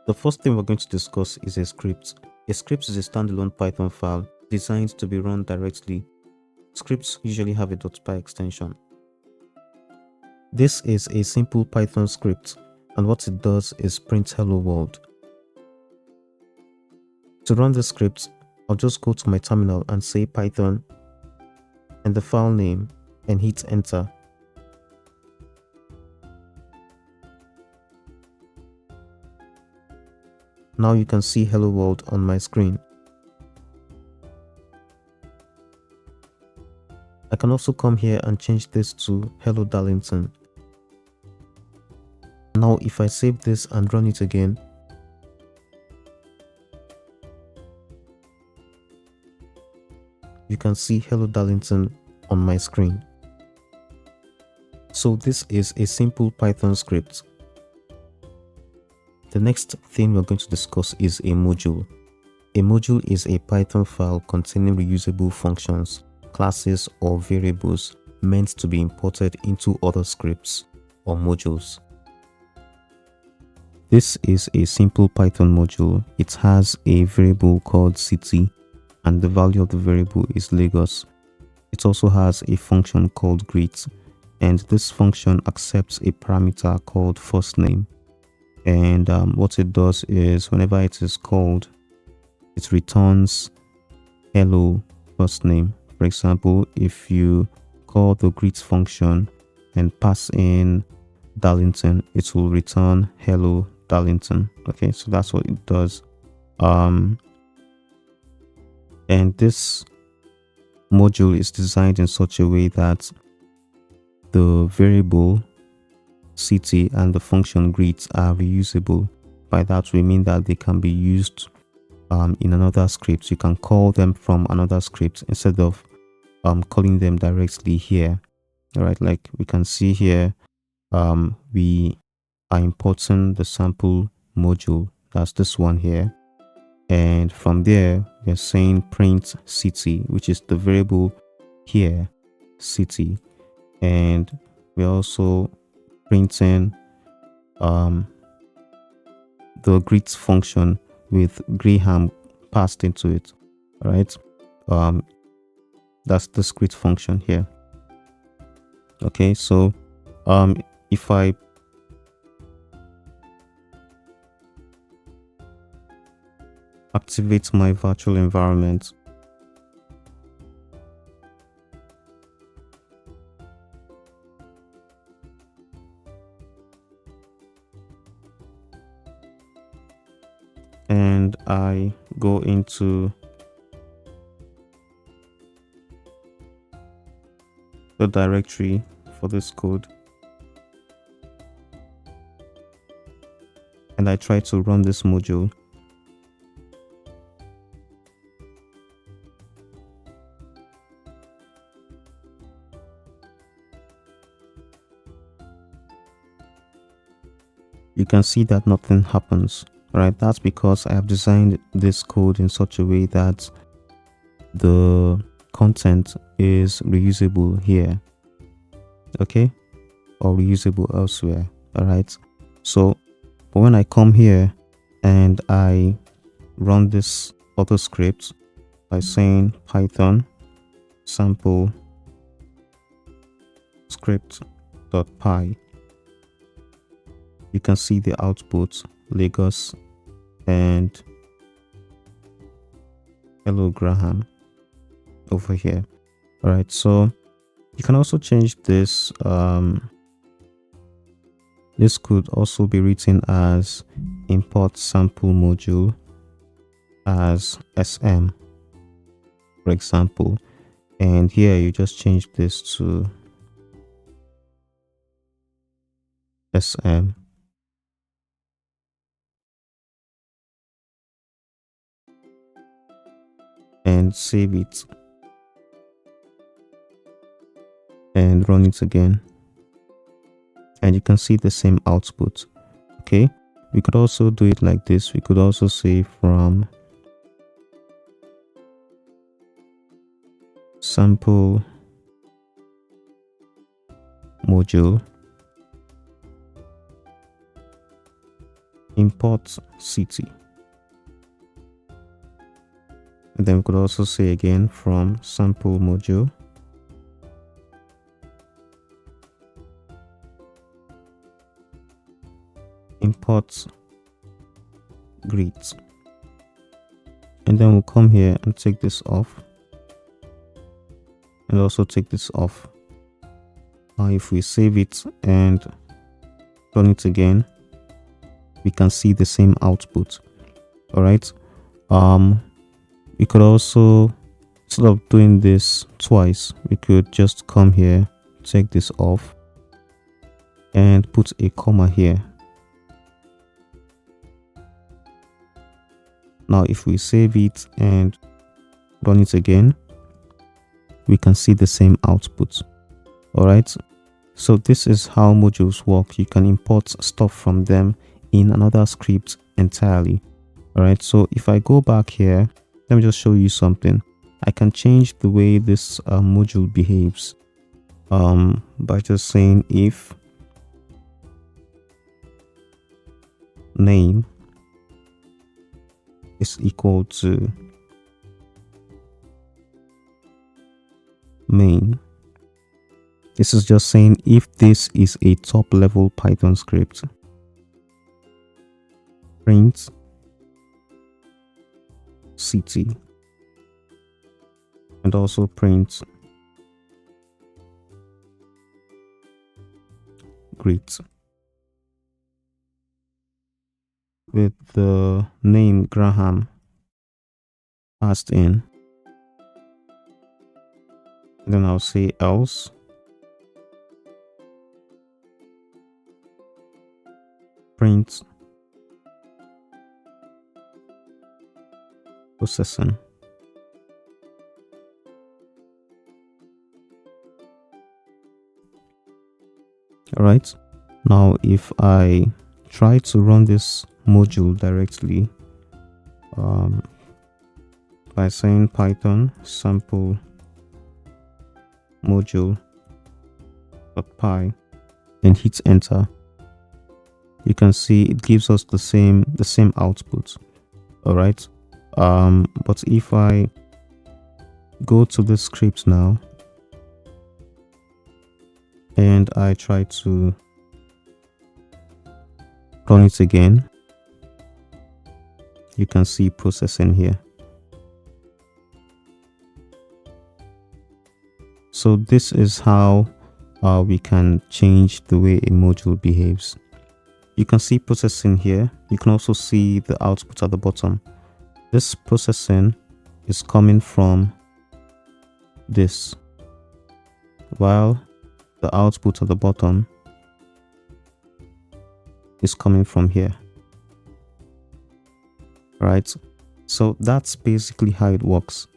The first thing we're going to discuss is a script. A script is a standalone Python file designed to be run directly. Scripts usually have a .py extension. This is a simple Python script, and what it does is print hello world. To run the script, I'll just go to my terminal and say Python and the file name and hit enter. Now you can see hello world on my screen. I can also come here and change this to hello Darlington. Now if I save this and run it again, you can see hello Darlington on my screen. So this is a simple Python script. The next thing we're going to discuss is a module. A module is a Python file containing reusable functions, classes, or variables meant to be imported into other scripts or modules. This is a simple Python module. It has a variable called city, and the value of the variable is Lagos. It also has a function called greet, and this function accepts a parameter called first name. And what it does is whenever it is called, it returns hello first name. For example, if you call the greet function and pass in Darlington, it will return hello Darlington. Okay, so that's what it does. And this module is designed in such a way that the variable city and the function greet are reusable. By that we mean that they can be used in another script. You can call them from another script instead of calling them directly here. All right, like we can see here, we are importing the sample module, that's this one here, and from there we're saying print city, which is the variable here, city, and we're also printing the greet function with Graham passed into it. All right, that's the greet function here. Okay, so if I activate my virtual environment, and I go into the directory for this code and I try to run this module, you can see that nothing happens. Right, that's because I have designed this code in such a way that the content is reusable here, okay, or reusable elsewhere. All right, so but when I come here and I run this other script by saying Python sample script.py, you can see the output Lagos and hello Graham over here. All right, so you can also change this. This could also be written as import sample module as SM, for example, and here you just change this to SM. And save it and run it again, and you can see the same output. Okay, we could also do it like this. We could also say from sample module import city. And then we could also say again from sample module, import grid. And then we'll come here and take this off, and also take this off. Now if we save it and run it again, we can see the same output. All right. We could also, instead of doing this twice, we could just come here, take this off, and put a comma here. Now if we save it and run it again, we can see the same output. All right. So this is how modules work. You can import stuff from them in another script entirely. All right. So if I go back here, let me just show you something. I can change the way this module behaves by just saying if name is equal to main. This is just saying if this is a top level Python script. Print city, and also print grid with the name Graham passed in. And then I'll say else print processing. All right. Now if I try to run this module directly by saying Python sample module.py and hit enter, you can see it gives us the same output. All right. But if I go to the script now and I try to run it again, you can see processing here. So this is how we can change the way a module behaves. You can see processing here. You can also see the output at the bottom. This processing is coming from this, while the output at the bottom is coming from here. Right? So that's basically how it works.